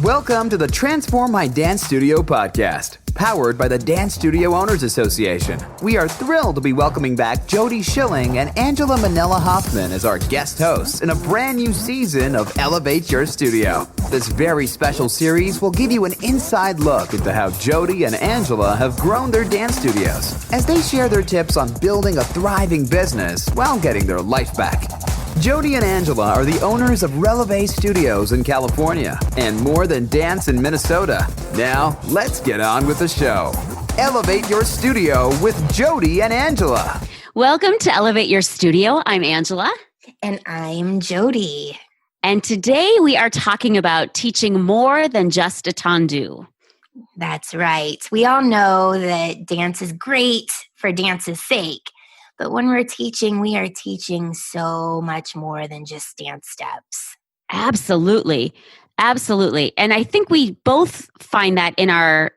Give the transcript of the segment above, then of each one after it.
Welcome to the Transform My Dance Studio podcast, powered by the Dance Studio Owners Association. We are thrilled to be welcoming back Jodi Schilling and Angela Manella Hoffman as our guest hosts in a brand new season of Elevate Your Studio. This very special series will give you an inside look into how Jodi and Angela have grown their dance studios as they share their tips on building a thriving business while getting their life back. Jodi and Angela are the owners of Releve Studios in California and More Than Dance in Minnesota. Now, let's get on with the show. Elevate Your Studio with Jodi and Angela. Welcome to Elevate Your Studio. I'm Angela. And I'm Jodi. And today we are talking about teaching more than just a tendu. That's right. We all know that dance is great for dance's sake. But when we're teaching, we are teaching so much more than just dance steps. Absolutely. Absolutely. And I think we both find that in our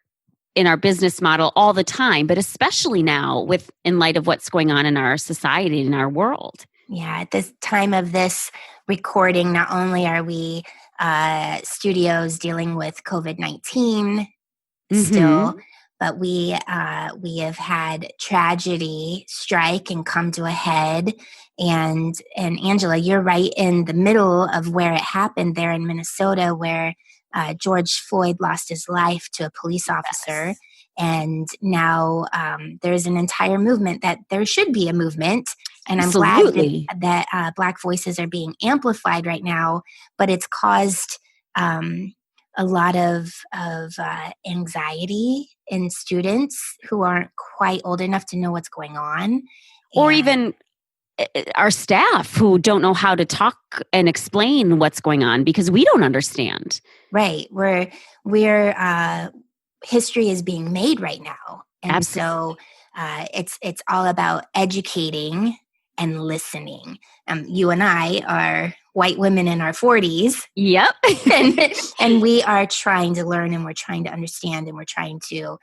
business model all the time, but especially now in light of what's going on in our society and our world. Yeah, at this time of this recording, not only are we studios dealing with COVID-19 still, but we have had tragedy strike and come to a head. And Angela, you're right in the middle of where it happened there in Minnesota, where George Floyd lost his life to a police officer. And now there's an entire movement that there should be a movement. And I'm Absolutely. glad that Black voices are being amplified right now, but it's caused a lot of anxiety in students who aren't quite old enough to know what's going on. Or even our staff who don't know how to talk and explain what's going on because we don't understand. Right. We're history is being made right now. And Absolutely. so it's all about educating and listening. You and I are white women in our 40s. Yep. and we are trying to learn and we're trying to understand and we're trying to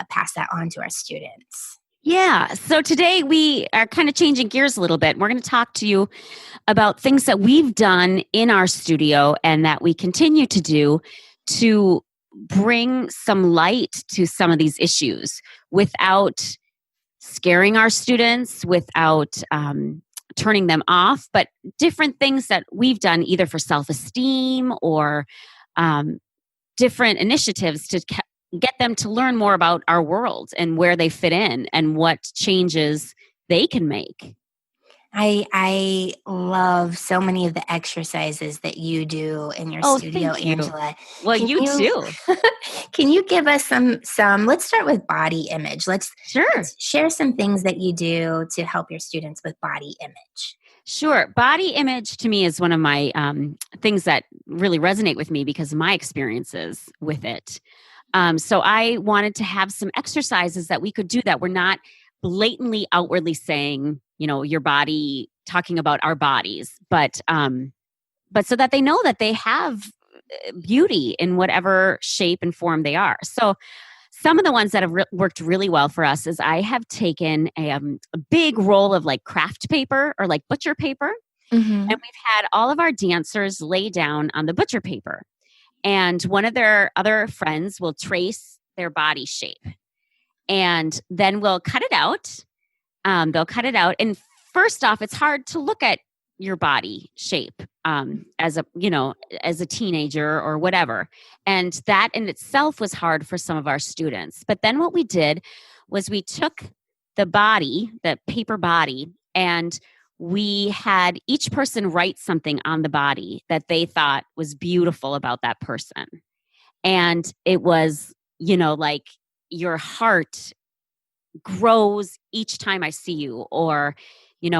pass that on to our students. Yeah. So today we are kind of changing gears a little bit. We're going to talk to you about things that we've done in our studio and that we continue to do to bring some light to some of these issues without scaring our students, without turning them off, but different things that we've done either for self-esteem or different initiatives to get them to learn more about our world and where they fit in and what changes they can make. I love so many of the exercises that you do in your studio, thank you. Angela. Well, you too. Can you give us some, let's start with body image. Let's share some things that you do to help your students with body image. Sure. Body image to me is one of my things that really resonate with me because of my experiences with it. So I wanted to have some exercises that we could do that were not blatantly outwardly saying, your body, talking about our bodies, but so that they know that they have beauty in whatever shape and form they are. So some of the ones that have worked really well for us is I have taken a big roll of like craft paper or like butcher paper, and we've had all of our dancers lay down on the butcher paper. And one of their other friends will trace their body shape. And then we'll cut it out. They'll cut it out. And first off, it's hard to look at your body shape as a teenager or whatever. And that in itself was hard for some of our students. But then what we did was we took the body, the paper body, and we had each person write something on the body that they thought was beautiful about that person. And it was, like your heart grows each time I see you, or,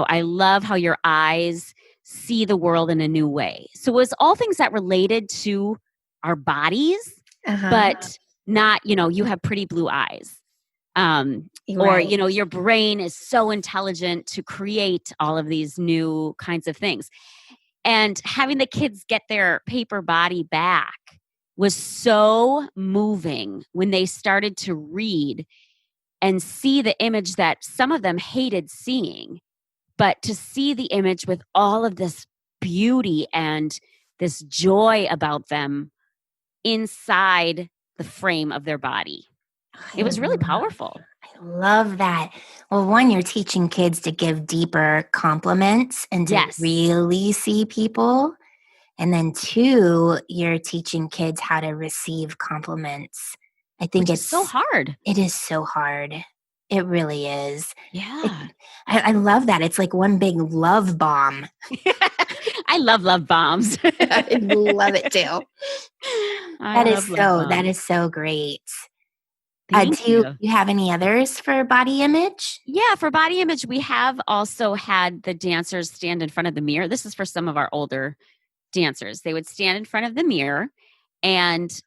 I love how your eyes see the world in a new way. So it was all things that related to our bodies, but not, you have pretty blue eyes. Or, your brain is so intelligent to create all of these new kinds of things. And having the kids get their paper body back was so moving when they started to read and see the image that some of them hated seeing, but to see the image with all of this beauty and this joy about them inside the frame of their body. It was really powerful. I love that. Well, one, you're teaching kids to give deeper compliments and to Yes. really see people. And then two, you're teaching kids how to receive compliments. I think Which is so hard. It is so hard. It really is. Yeah. I love that. It's like one big love bomb. I love bombs. I love it too. That is so great. Do you have any others for body image? Yeah, for body image, we have also had the dancers stand in front of the mirror. This is for some of our older dancers. They would stand in front of the mirror and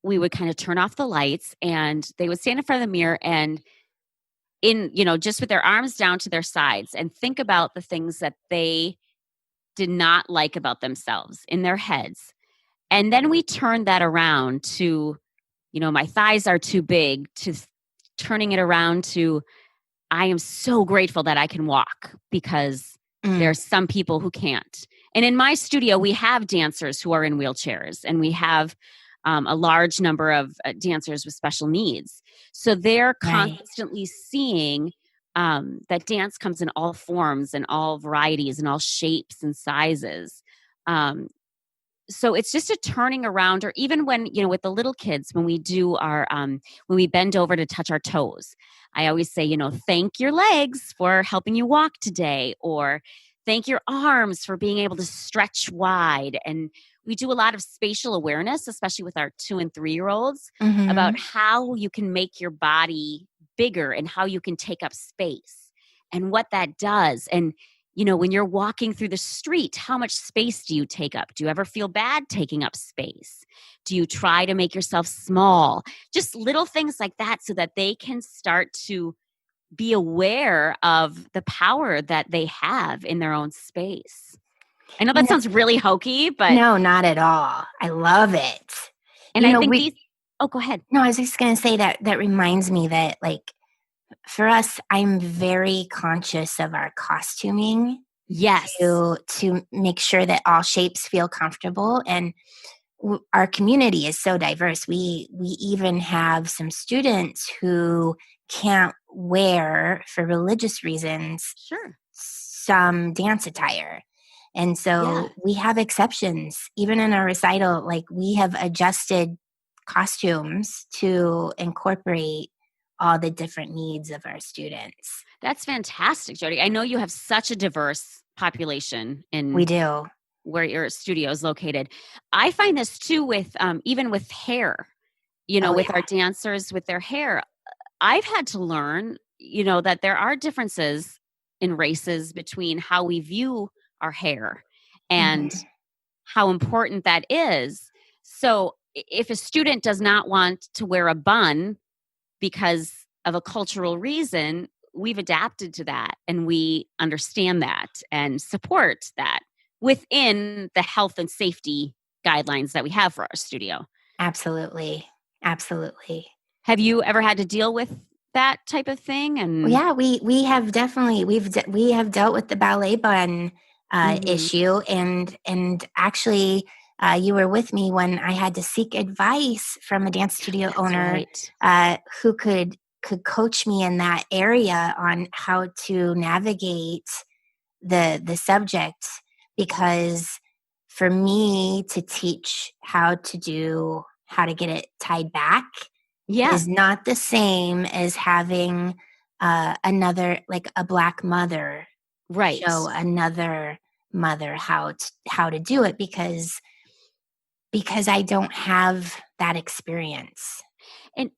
we would kind of turn off the lights and they would stand in front of the mirror and just with their arms down to their sides and think about the things that they did not like about themselves in their heads. And then we turned that around to, my thighs are too big, to turning it around to, I am so grateful that I can walk because there are some people who can't. And in my studio, we have dancers who are in wheelchairs and we have a large number of dancers with special needs. So they're constantly seeing that dance comes in all forms and all varieties and all shapes and sizes. So it's just a turning around, or even when, with the little kids, when we do when we bend over to touch our toes, I always say, thank your legs for helping you walk today, or thank your arms for being able to stretch wide. And we do a lot of spatial awareness, especially with our 2 and 3-year-olds, about how you can make your body bigger and how you can take up space and what that does. And when you're walking through the street, how much space do you take up? Do you ever feel bad taking up space? Do you try to make yourself small? Just little things like that so that they can start to be aware of the power that they have in their own space. I know that sounds really hokey, but... No, not at all. I love it. And I think Oh, go ahead. No, I was just going to say that reminds me that, like, for us, I'm very conscious of our costuming. Yes. To make sure that all shapes feel comfortable. And our community is so diverse. We even have some students who can't wear, for religious reasons, some dance attire. And so we have exceptions. Even in our recital, like, we have adjusted costumes to incorporate all the different needs of our students. That's fantastic, Jodi. I know you have such a diverse population We do. Where your studio is located. I find this too with even with hair, with our dancers with their hair. I've had to learn, that there are differences in races between how we view our hair and how important that is. So if a student does not want to wear a bun because of a cultural reason, we've adapted to that and we understand that and support that within the health and safety guidelines that we have for our studio. Absolutely. Absolutely. Have you ever had to deal with that type of thing? And yeah, we have definitely, we have dealt with the ballet bun issue, and actually you were with me when I had to seek advice from a dance studio owner who could coach me in that area on how to navigate the subject, because for me to teach how to get it tied back is not the same as having another, like a Black mother, show another mother how to do it, because I don't have that experience. And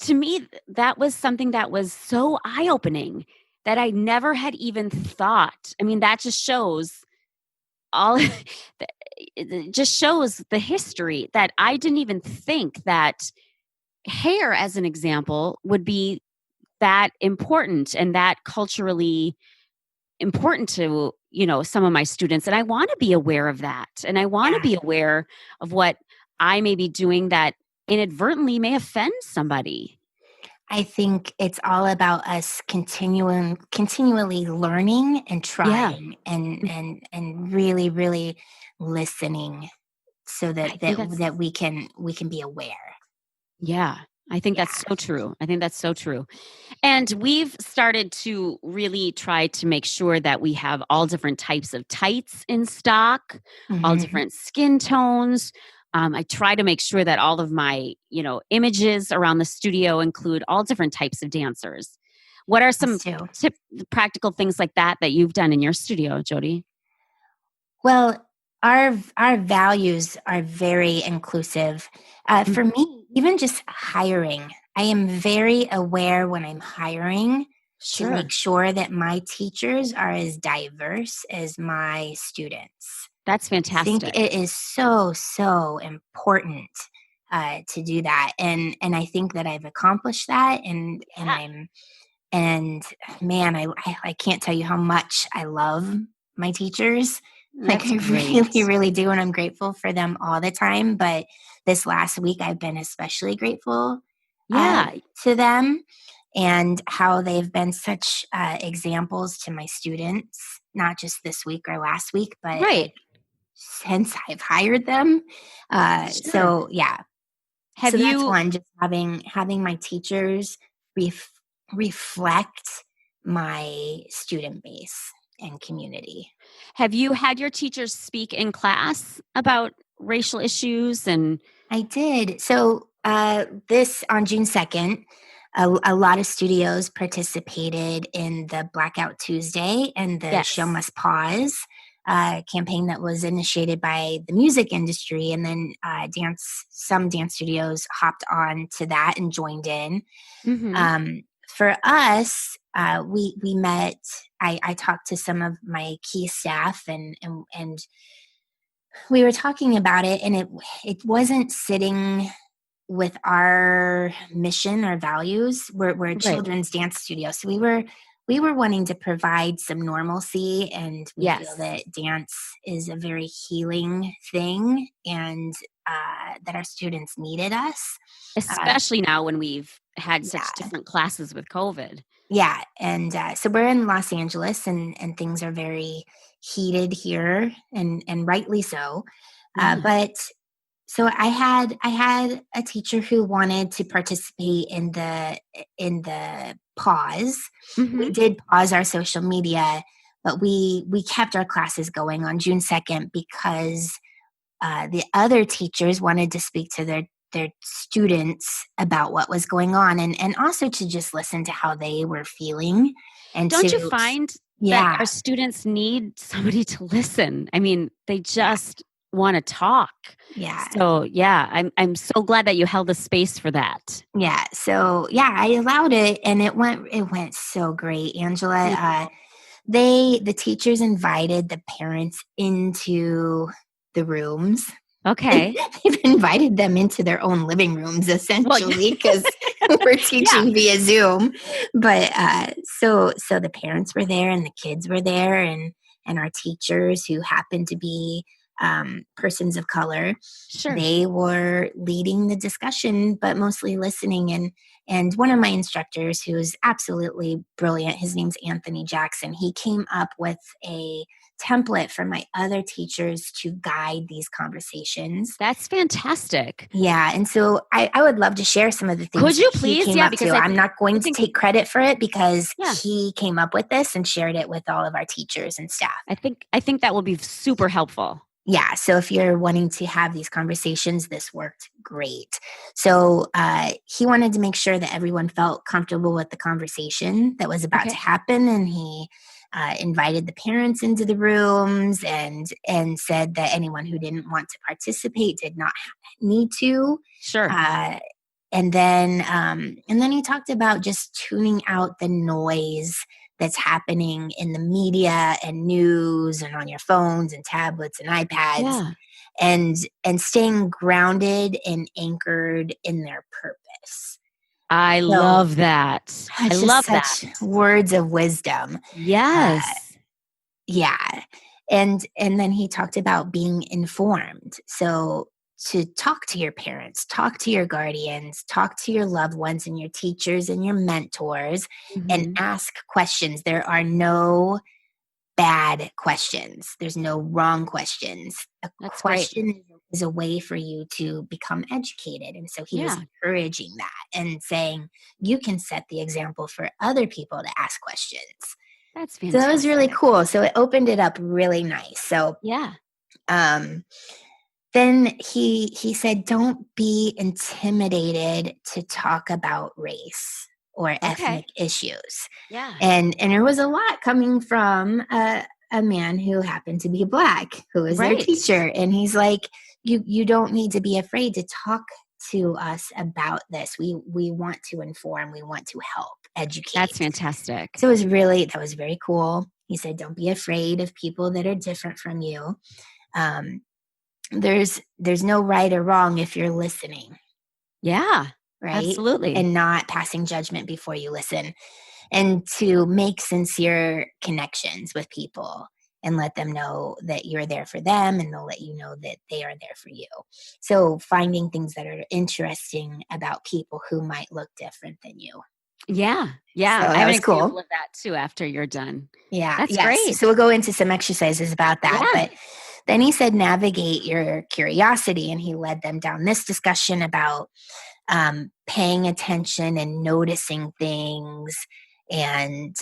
to me, that was something that was so eye-opening that I never had even thought. I mean, that just shows it just shows the history that I didn't even think that hair, as an example, would be that important and that culturally important to, some of my students. And I want to be aware of that. And I want to be aware of what I may be doing that inadvertently may offend somebody. I think it's all about us continually learning and trying and really, really listening so I that think that's that we can be aware. yeah. I think that's so true. I think that's so true. And we've started to really try to make sure that we have all different types of tights in stock, all Mhm. different skin tones. I try to make sure that all of my, images around the studio include all different types of dancers. What are Us some too. practical things like that you've done in your studio, Jody? Well, our values are very inclusive. For Mhm. me, even just hiring, I am very aware when I'm hiring to make Sure. sure that my teachers are as diverse as my students. That's I think fantastic. it is so important to do that, and I think that I've accomplished that, and Yeah. I'm and man, I can't tell you how much I love my teachers. Like That's I really, great. really do, and I'm grateful for them all the time. But this last week, I've been especially grateful uh, Yeah. to them and how they've been such examples to my students, not just this week or last week, but Right. like since I've hired them. Sure. So yeah, Have so that's you one, just having my teachers ref reflect my student base and community. Have you had your teachers speak in class about racial issues and I did. So, this on June 2nd, a lot of studios participated in the Blackout Tuesday and the Show yes. Must Pause campaign that was initiated by the music industry. And then some dance studios hopped on to that and joined in. Mhm. Um, for us, we met. I talked to some of my key staff, and we were talking about it, and it wasn't sitting with our mission or values. We're a Right. children's dance studio, so we were wanting to provide some normalcy, and we feel Yes. that dance is a very healing thing, and that our students needed us. Uh, Especially now when we've had such yeah, different classes with COVID. yeah, and so we're in Los Angeles, and things are very heated here, and rightly so. Yeah. But so I had a teacher who wanted to participate in the pause. Mhm. We did pause our social media, but we kept our classes going on June 2nd because the other teachers wanted to speak to their students about what was going on, and also to just listen to how they were feeling and Don't you to find that yeah, our students need somebody to listen? I mean, they yeah, just wanna talk. yeah, So, yeah, I'm so glad that you held a space for that. yeah. So yeah, I allowed it, and it went so great, Angela. Yeah. The teachers invited the parents into the rooms. Okay. They've invited them into their own living rooms Well, essentially because we're yeah. teaching via Zoom. But so the parents were there and the kids were there, and our teachers who happened to be persons of color, Sure. they were leading the discussion, but mostly listening. And one of my instructors, who's absolutely brilliant, his name's Anthony Jackson. He came up with a template for my other teachers to guide these conversations. That's fantastic. Yeah, and so I would love to share some of the things Could that you he please? came Yeah, up because to. I'm not I going to think take credit for it because yeah, he came up with this and shared it with all of our teachers and staff. I think that will be super helpful. Yeah, so if you're wanting to have these conversations, this worked great. So he wanted to make sure that everyone felt comfortable with the conversation that was about to Okay. happen, and he invited the parents into the rooms and said that anyone who didn't want to participate did not need to. Sure. Uh, and then he talked about just tuning out the noise that's happening in the media and news and on your phones and tablets and iPads, Yeah. and staying grounded and anchored in their purpose. I So love that. I just love that. such words of wisdom. Uh, Yes. yeah. And then he talked about being informed. So to talk to your parents, talk to your guardians, talk to your loved ones and your teachers and your mentors, and Mhm. ask questions. There are no bad questions. There's no wrong questions. A That's great. question is a way for you to become educated. And so he was Yeah. encouraging that and saying, you can set the example for other people to ask questions. That's So that was really fantastic. cool. So it opened it up really nice. So Yeah. then he said, don't be intimidated to talk about race or ethnic Okay. issues. Yeah. And there was a lot coming from a man who happened to be Black, who was their Right. teacher. And he's like, you don't need to be afraid to talk to us about this. We want to inform, we want to help educate. That's fantastic. So that was very cool. He said, don't be afraid of people that are different from you. There's no right or wrong if you're listening. Yeah. Right. Absolutely. And not passing judgment before you listen, and to make sincere connections with people and let them know that you're there for them, and they'll let you know that they are there for you. So finding things that are interesting about people who might look different than you. Yeah. Yeah. So I that have an was cool. example of that too after you're done. Yeah. That's Yes. great. So we'll go into some exercises about that. Yeah. But then he said, navigate your curiosity. And he led them down this discussion about paying attention and noticing things. And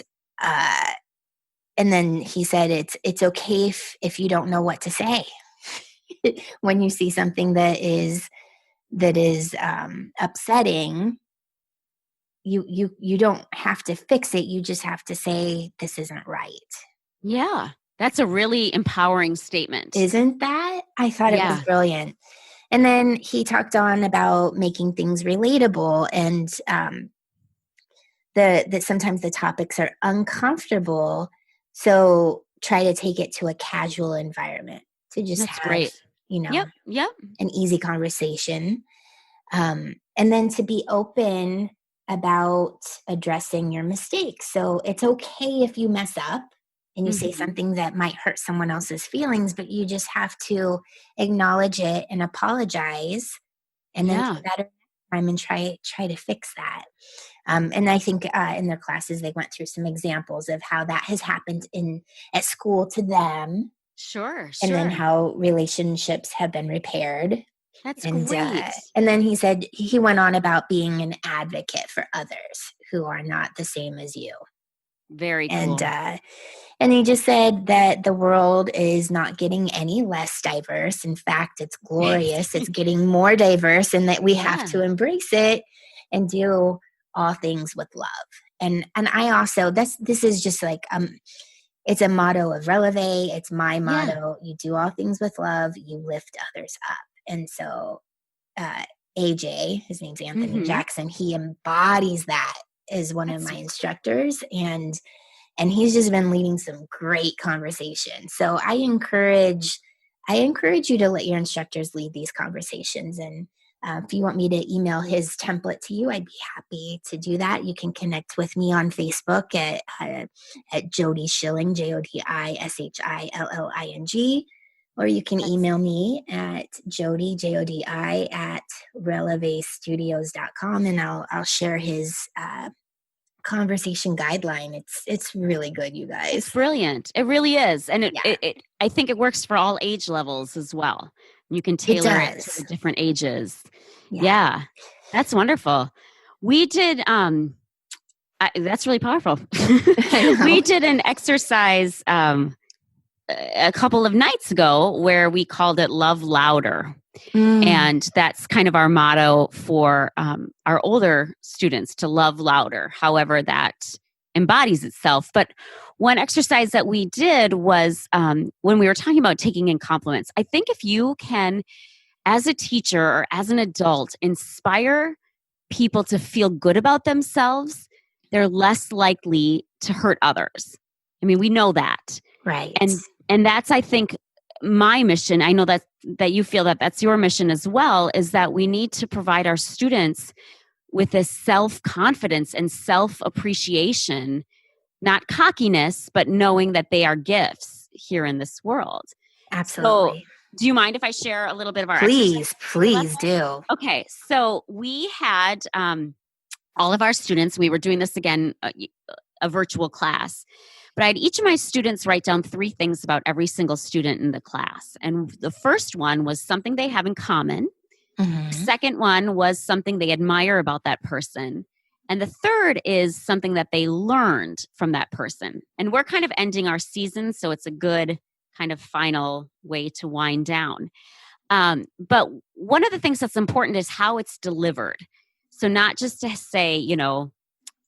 then he said, it's okay if you don't know what to say when you see something that is upsetting. You don't have to fix it. You just have to say, this isn't right. Yeah. That's a really empowering statement. Isn't that? I thought it was brilliant. And then he talked on about making things relatable, and that sometimes the topics are uncomfortable. So try to take it to a casual environment to just That's have, great. Yep. an easy conversation. And then to be open about addressing your mistakes. So it's okay if you mess up and you say something that might hurt someone else's feelings, but you just have to acknowledge it and apologize, and then do better next time and try to fix that. And I think in their classes they went through some examples of how that has happened at school to them. Sure. And then how relationships have been repaired. That's And great. and then he said he went on about being an advocate for others who are not the same as you. Very cool. And he just said that the world is not getting any less diverse. In fact, it's glorious. It's getting more diverse, and that we have to embrace it and do all things with love. And I also, this is just like, it's a motto of Releve. It's my motto. You do all things with love. You lift others up. And so AJ, his name's Anthony Jackson, he embodies that as one of my instructors. And he's just been leading some great conversations. So I encourage you to let your instructors lead these conversations. And if you want me to email his template to you, I'd be happy to do that. You can connect with me on Facebook at Jodi Shilling, JodiShilling, or you can email me at Jodi, Jodi, at relevestudios.com, and I'll share his conversation guideline. It's really good, you guys. It's brilliant. It really is. And it I think it works for all age levels as well. You can tailor it to the different ages. Yeah. That's wonderful. We did that's really powerful. We did an exercise a couple of nights ago where we called it Love Louder. And that's kind of our motto for our older students, to love louder, however that embodies itself. But one exercise that we did was when we were talking about taking in compliments. I think if you can, as a teacher or as an adult, inspire people to feel good about themselves, they're less likely to hurt others. I mean, we know that. Right. And that's, I think, my mission. I know that you feel that that's your mission as well, is that we need to provide our students with this self-confidence and self-appreciation, not cockiness, but knowing that they are gifts here in this world. Absolutely. So, do you mind if I share a little bit of our Please do. Okay. So we had all of our students, we were doing this again, a virtual class, But I had each of my students write down 3 things about every single student in the class. And the first one was something they have in common. Mm-hmm. The second one was something they admire about that person. And the third is something that they learned from that person. And we're kind of ending our season, so it's a good kind of final way to wind down. But one of the things that's important is how it's delivered. So not just to say,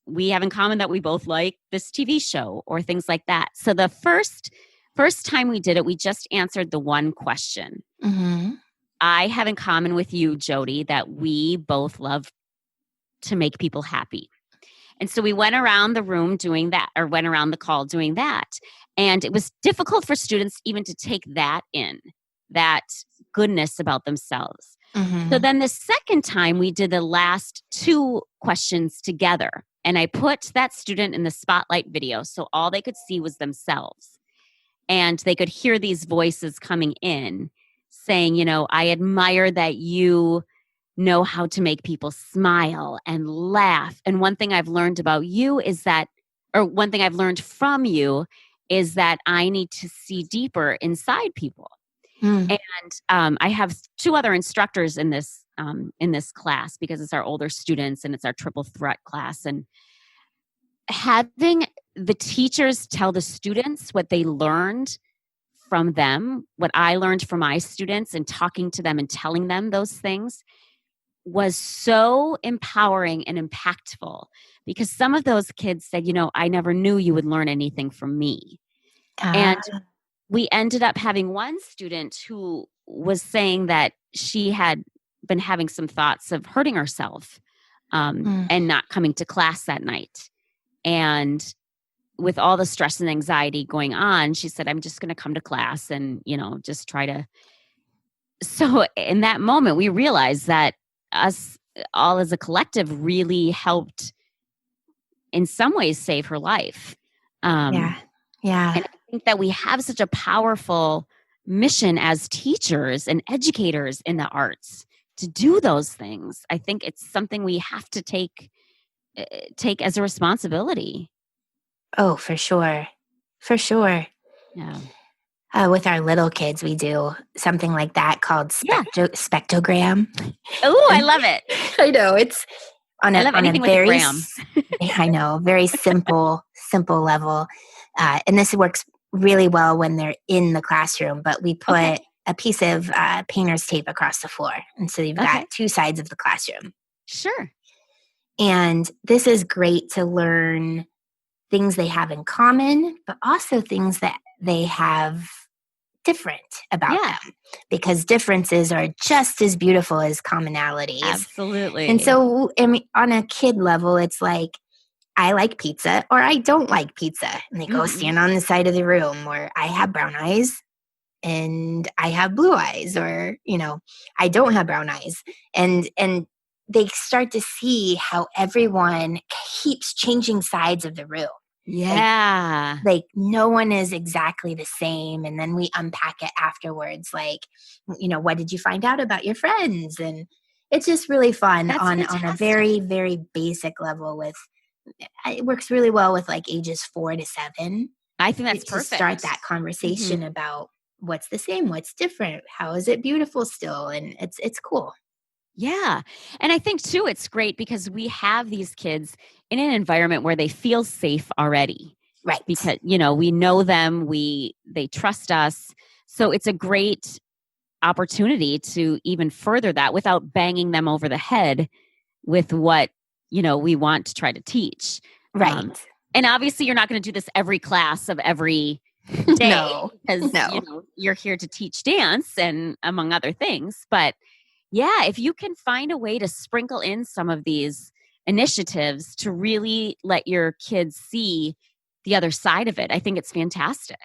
we have in common that we both like this TV show or things like that. So the first time we did it, we just answered the one question. Mm-hmm. I have in common with you, Jodi, that we both love to make people happy. And so we went around the room doing that, or went around the call doing that. And it was difficult for students even to take that in, that goodness about themselves. Mm-hmm. So then the second time we did the last 2 questions together. And I put that student in the spotlight video so all they could see was themselves. And they could hear these voices coming in saying, I admire that you know how to make people smile and laugh. And one thing I've learned about you is that, or one thing I've learned from you is that I need to see deeper inside people. Mm. And I have 2 other instructors in this class because it's our older students and it's our triple threat class. And having the teachers tell the students what they learned from them, what I learned from my students, and talking to them and telling them those things was so empowering and impactful, because some of those kids said, I never knew you would learn anything from me. And we ended up having one student who was saying that she had been having some thoughts of hurting herself and not coming to class that night. And with all the stress and anxiety going on, she said, I'm just going to come to class and, just try to. So in that moment, we realized that us all as a collective really helped in some ways save her life. Yeah. And I think that we have such a powerful mission as teachers and educators in the arts to do those things. I think it's something we have to take as a responsibility. Oh, for sure. For sure. Yeah. With our little kids, we do something like that called spectrogram. Oh, I love it. I know, it's on I love anything with a gram. I know, very simple level. And this works really well when they're in the classroom, but we put a piece of painter's tape across the floor. And so you've got 2 sides of the classroom. Sure. And this is great to learn things they have in common, but also things that they have different about them, because differences are just as beautiful as commonalities. Absolutely. And so on a kid level, it's like, I like pizza or I don't like pizza. And they go stand on the side of the room, or I have brown eyes and I have blue eyes, or, I don't have brown eyes. And they start to see how everyone keeps changing sides of the room. Yeah. Like no one is exactly the same. And then we unpack it afterwards. Like, what did you find out about your friends? And it's just really fun on a very, very basic level. It works really well with like ages 4 to 7. I think that's to perfect. Start that conversation about what's the same, what's different, how is it beautiful still? And it's cool. Yeah. And I think too, it's great because we have these kids in an environment where they feel safe already. Right. Because, we know them, they trust us. So it's a great opportunity to even further that without banging them over the head with what, we want to try to teach. Right. And obviously you're not going to do this every class of every day. No. Because, you're here to teach dance and among other things. But yeah, if you can find a way to sprinkle in some of these initiatives to really let your kids see the other side of it, I think it's fantastic.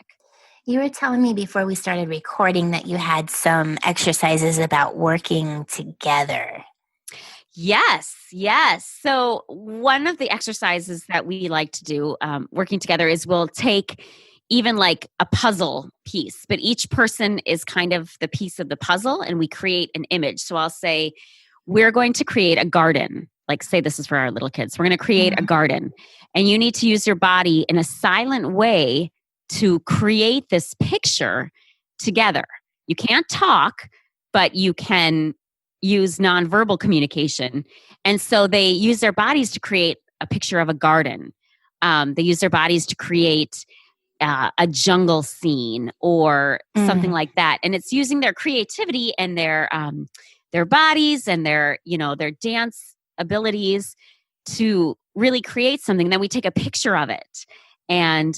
You were telling me before we started recording that you had some exercises about working together. Yes. So one of the exercises that we like to do working together is we'll take even like a puzzle piece, but each person is kind of the piece of the puzzle and we create an image. So I'll say, we're going to create a garden like say this is for our little kids. We're going to create a garden, and you need to use your body in a silent way to create this picture together. You can't talk, but you can use nonverbal communication. And so they use their bodies to create a picture of a garden. They use their bodies to create a jungle scene or something like that. And it's using their creativity and their bodies and their dance abilities to really create something. Then we take a picture of it and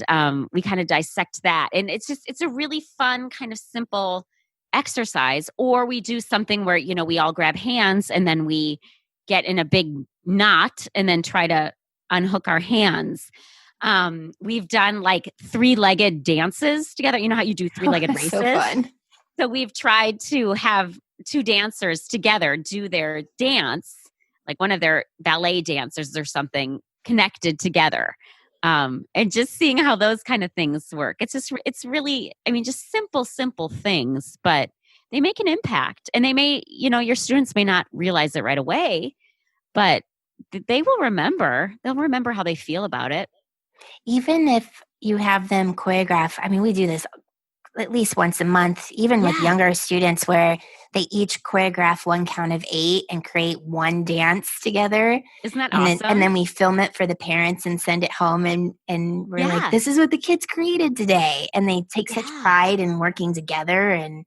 we kind of dissect that. And it's a really fun kind of simple exercise. Or we do something where, we all grab hands and then we get in a big knot and then try to unhook our hands. We've done like 3-legged dances together. You know how you do 3-legged races? So fun. So we've tried to have 2 dancers together do their dance, like one of their ballet dancers or something connected together. And just seeing how those kind of things work. It's really, just simple things, but they make an impact. And they may, your students may not realize it right away, but they will remember. They'll remember how they feel about it. Even if you have them choreograph, we do this at least once a month, even with younger students, where they each choreograph 1 count of 8 and create 1 dance together. Isn't that awesome? And then we film it for the parents and send it home, and we're like, this is what the kids created today. And they take such pride in working together. And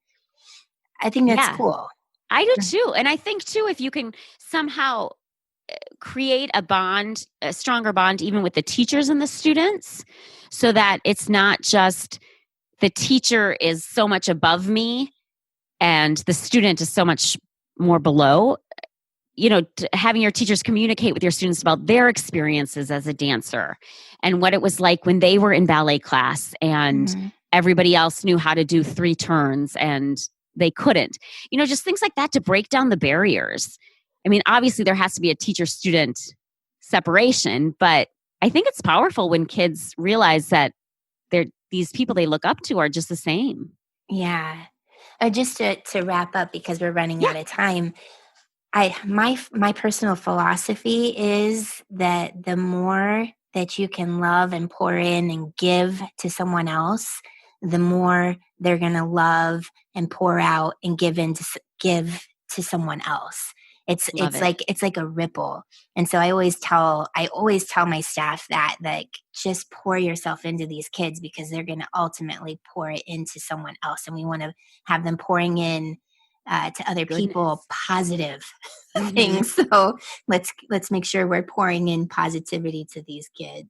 I think that's cool. I do too. And I think too, if you can somehow create a stronger bond, even with the teachers and the students, so that it's not just the teacher is so much above me and the student is so much more below, having your teachers communicate with your students about their experiences as a dancer and what it was like when they were in ballet class and everybody else knew how to do 3 turns and they couldn't, just things like that to break down the barriers. Obviously there has to be a teacher-student separation, but I think it's powerful when kids realize that these people they look up to are just the same. Yeah. Just to wrap up, because we're running out of time, my personal philosophy is that the more that you can love and pour in and give to someone else, the more they're going to love and pour out and give to someone else. It's like a ripple. And so I always tell my staff that, like, just pour yourself into these kids, because they're going to ultimately pour it into someone else. And we want to have them pouring in to other people positive things. So let's make sure we're pouring in positivity to these kids.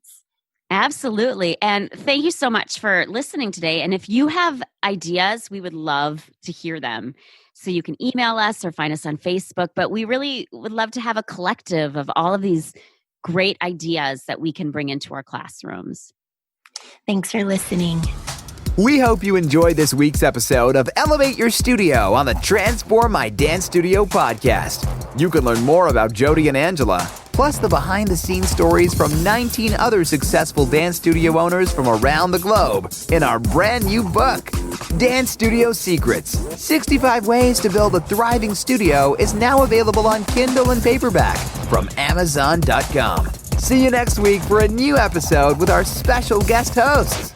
Absolutely. And thank you so much for listening today. And if you have ideas, we would love to hear them. So you can email us or find us on Facebook. But we really would love to have a collective of all of these great ideas that we can bring into our classrooms. Thanks for listening. We hope you enjoyed this week's episode of Elevate Your Studio on the Transform My Dance Studio podcast. You can learn more about Jodi and Angela, plus the behind-the-scenes stories from 19 other successful dance studio owners from around the globe in our brand new book, Dance Studio Secrets: 65 Ways to Build a Thriving Studio, is now available on Kindle and paperback from Amazon.com. See you next week for a new episode with our special guest hosts.